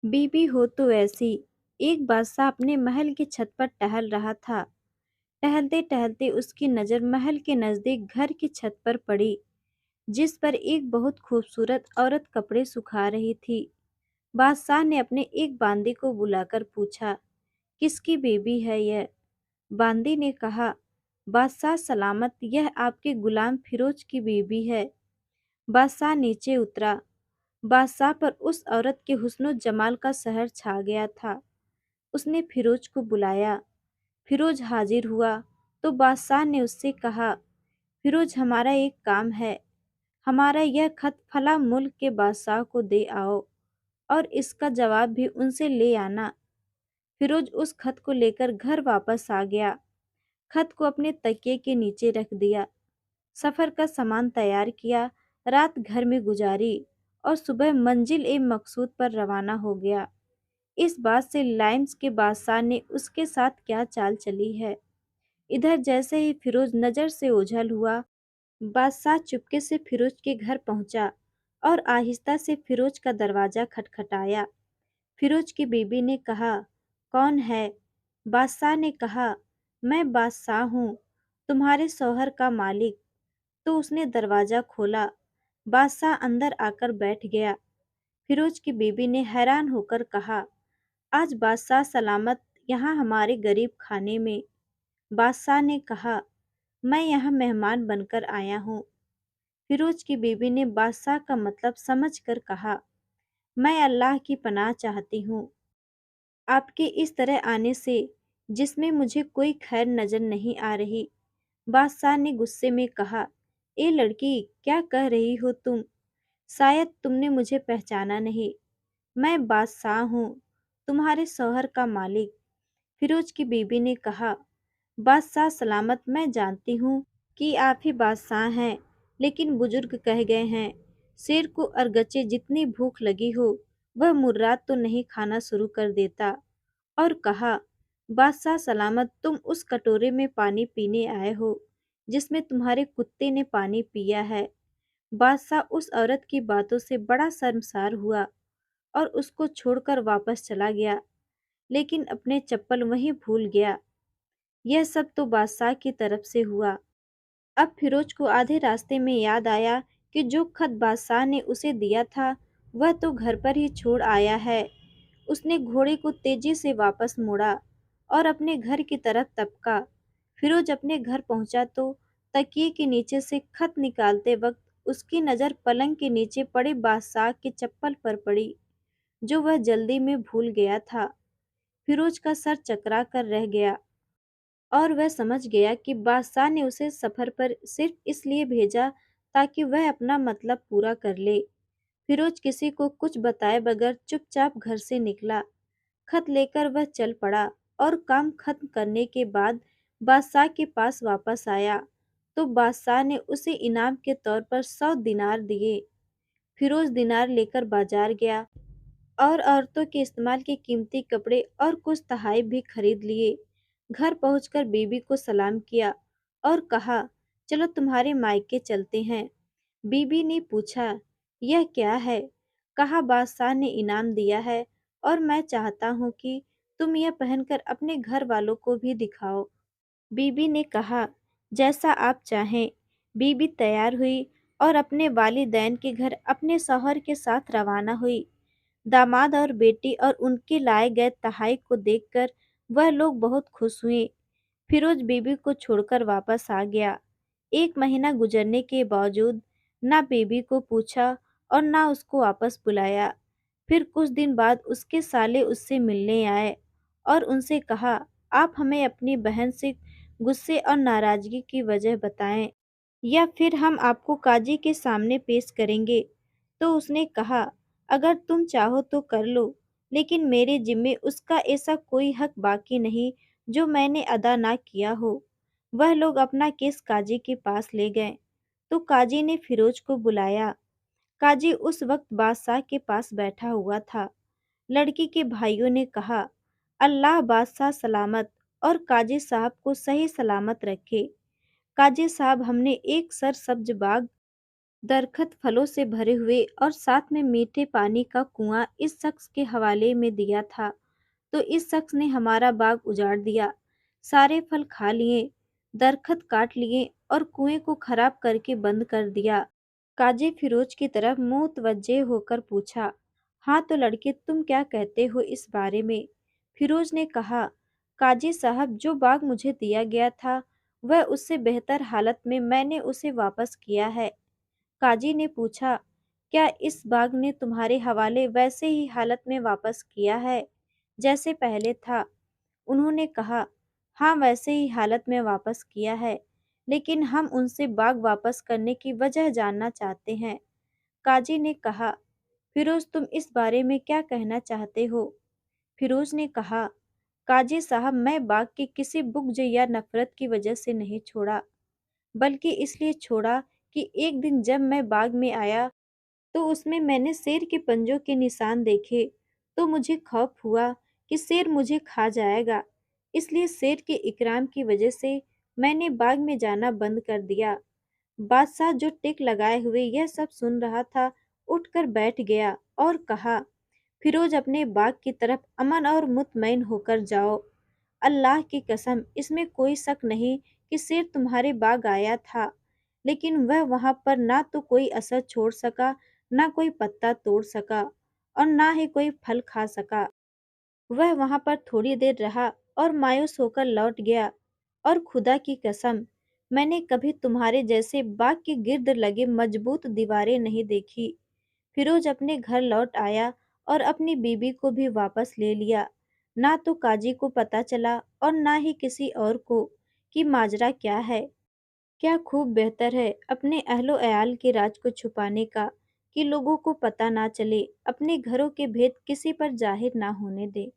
बीबी हो तो ऐसी। एक बादशाह अपने महल की छत पर टहल रहा था। टहलते टहलते उसकी नज़र महल के नज़दीक घर की छत पर पड़ी, जिस पर एक बहुत खूबसूरत औरत कपड़े सुखा रही थी। बादशाह ने अपने एक बांदी को बुलाकर पूछा, किसकी बेबी है यह? बांदी ने कहा, बादशाह सलामत, यह आपके गुलाम फिरोज की बेबी है। बादशाह नीचे उतरा। बादशाह पर उस औरत के हुस्न जमाल का सहर छा गया था। उसने फिरोज को बुलाया। फिरोज हाजिर हुआ तो बादशाह ने उससे कहा, फिरोज, हमारा एक काम है। हमारा यह खत फला मुल्क के बादशाह को दे आओ और इसका जवाब भी उनसे ले आना। फिरोज उस खत को लेकर घर वापस आ गया। खत को अपने तकिए के नीचे रख दिया। सफर का सामान तैयार किया, रात घर में गुजारी और सुबह मंजिल ए मकसूद पर रवाना हो गया। इस बात से लाइम्स के बादशाह ने उसके साथ क्या चाल चली है। इधर जैसे ही फिरोज नजर से ओझल हुआ, बादशाह चुपके से फिरोज के घर पहुंचा और आहिस्ता से फिरोज का दरवाजा खटखटाया। फिरोज की बीबी ने कहा, कौन है? बादशाह ने कहा, मैं बादशाह हूँ, तुम्हारे शौहर का मालिक। तो उसने दरवाजा खोला। बादशाह अंदर आकर बैठ गया। फिरोज की बीबी ने हैरान होकर कहा, आज बादशाह सलामत यहाँ हमारे गरीब खाने में। बादशाह ने कहा, मैं यहाँ मेहमान बनकर आया हूँ। फिरोज की बीबी ने बादशाह का मतलब समझकर कहा, मैं अल्लाह की पनाह चाहती हूँ आपके इस तरह आने से, जिसमें मुझे कोई खैर नजर नहीं आ रही। बादशाह ने गुस्से में कहा, ए लड़की, क्या कह रही हो तुम? शायद तुमने मुझे पहचाना नहीं। मैं बादशाह हूँ, तुम्हारे शौहर का मालिक। फिरोज की बीबी ने कहा, बादशाह सलामत, मैं जानती हूँ कि आप ही बादशाह हैं, लेकिन बुजुर्ग कह गए हैं, शेर को अरगचे जितनी भूख लगी हो, वह मुर्रात तो नहीं खाना शुरू कर देता। और कहा, बादशाह सलामत, तुम उस कटोरे में पानी पीने आए हो जिसमें तुम्हारे कुत्ते ने पानी पिया है। बादशाह उस औरत की बातों से बड़ा शर्मसार हुआ और उसको छोड़कर वापस चला गया, लेकिन अपने चप्पल वहीं भूल गया। यह सब तो बादशाह की तरफ से हुआ। अब फिरोज को आधे रास्ते में याद आया कि जो खत बादशाह ने उसे दिया था वह तो घर पर ही छोड़ आया है। उसने घोड़े को तेजी से वापस मोड़ा और अपने घर की तरफ तपका। फिरोज अपने घर पहुंचा तो तकिए के नीचे से खत निकालते वक्त उसकी नज़र पलंग के नीचे पड़े बादशाह के चप्पल पर पड़ी, जो वह जल्दी में भूल गया था। फिरोज का सर चकरा कर रह गया और वह समझ गया कि बादशाह ने उसे सफर पर सिर्फ इसलिए भेजा ताकि वह अपना मतलब पूरा कर ले। फिरोज किसी को कुछ बताए बगैर चुपचाप घर से निकला। खत लेकर वह चल पड़ा और काम खत्म करने के बाद बादशाह के पास वापस आया तो बादशाह ने उसे इनाम के तौर पर 100 दिनार दिए। फिरोज दिनार लेकर बाजार गया और औरतों के इस्तेमाल के कीमती कपड़े और कुछ तहाइफ भी खरीद लिए। घर पहुंचकर बीबी को सलाम किया और कहा, चलो तुम्हारे मायके चलते हैं। बीबी ने पूछा, यह क्या है? कहा, बादशाह ने इनाम दिया है और मैं चाहता हूँ कि तुम यह पहनकर अपने घर वालों को भी दिखाओ। बीबी ने कहा, जैसा आप चाहें। बीबी तैयार हुई और अपने वालिदैन के घर अपने शौहर के साथ रवाना हुई। दामाद और बेटी और उनके लाए गए तहाई को देखकर वह लोग बहुत खुश हुए। फिरोज बीबी को छोड़कर वापस आ गया। 1 महीना गुजरने के बावजूद ना बीबी को पूछा और ना उसको वापस बुलाया। फिर कुछ दिन बाद उसके साले उससे मिलने आए और उनसे कहा, आप हमें अपनी बहन से गुस्से और नाराजगी की वजह बताएं या फिर हम आपको काजी के सामने पेश करेंगे। तो उसने कहा, अगर तुम चाहो तो कर लो, लेकिन मेरे जिम्मे उसका ऐसा कोई हक बाकी नहीं जो मैंने अदा ना किया हो। वह लोग अपना केस काजी के पास ले गए तो काजी ने फिरोज को बुलाया। काजी उस वक्त बादशाह के पास बैठा हुआ था। लड़की के भाइयों ने कहा, अल्लाह बादशाह सलामत और काजी साहब को सही सलामत रखे। काजी साहब, हमने एक सरसब्ज बाग दरखत फलों से भरे हुए और साथ में मीठे पानी का कुआं इस शख्स के हवाले में दिया था, तो इस शख्स ने हमारा बाग उजाड़ दिया, सारे फल खा लिए, दरखत काट लिए और कुएं को खराब करके बंद कर दिया। काजी फिरोज की तरफ मुतवज्जे होकर पूछा, हाँ तो लड़के तुम क्या कहते हो इस बारे में? फिरोज ने कहा, काजी साहब जो बाग मुझे दिया गया था वह उससे बेहतर हालत में मैंने उसे वापस किया है। काजी ने पूछा, क्या इस बाग ने तुम्हारे हवाले वैसे ही हालत में वापस किया है जैसे पहले था? उन्होंने कहा, हाँ वैसे ही हालत में वापस किया है, लेकिन हम उनसे बाग वापस करने की वजह जानना चाहते हैं। काजी ने कहा, फिरोज तुम इस बारे में क्या कहना चाहते हो? फिरोज ने कहा, काजी साहब मैं बाग की किसी बुग़्ज़ या नफरत की वजह से नहीं छोड़ा, बल्कि इसलिए छोड़ा कि एक दिन जब मैं बाग में आया तो उसमें मैंने शेर के पंजों के निशान देखे, तो मुझे खौफ हुआ कि शेर मुझे खा जाएगा। इसलिए शेर के इकराम की वजह से मैंने बाग में जाना बंद कर दिया। बादशाह जो टिक लगाए हुए यह सब सुन रहा था, उठकर बैठ गया और कहा, फिरोज अपने बाग की तरफ अमन और मुतमईन होकर जाओ। अल्लाह की कसम इसमें कोई शक नहीं कि शेर तुम्हारे बाग आया था, लेकिन वह वहां पर ना तो कोई असर छोड़ सका, ना कोई पत्ता तोड़ सका और ना ही कोई फल खा सका। वह वहां पर थोड़ी देर रहा और मायूस होकर लौट गया, और खुदा की कसम मैंने कभी तुम्हारे जैसे बाग के गिर्द लगे मजबूत दीवारें नहीं देखी। फिरोज अपने घर लौट आया और अपनी बीबी को भी वापस ले लिया। ना तो काजी को पता चला और ना ही किसी और को कि माजरा क्या है। क्या खूब बेहतर है अपने अहलो अयाल के राज को छुपाने का कि लोगों को पता ना चले, अपने घरों के भेद किसी पर जाहिर ना होने दे।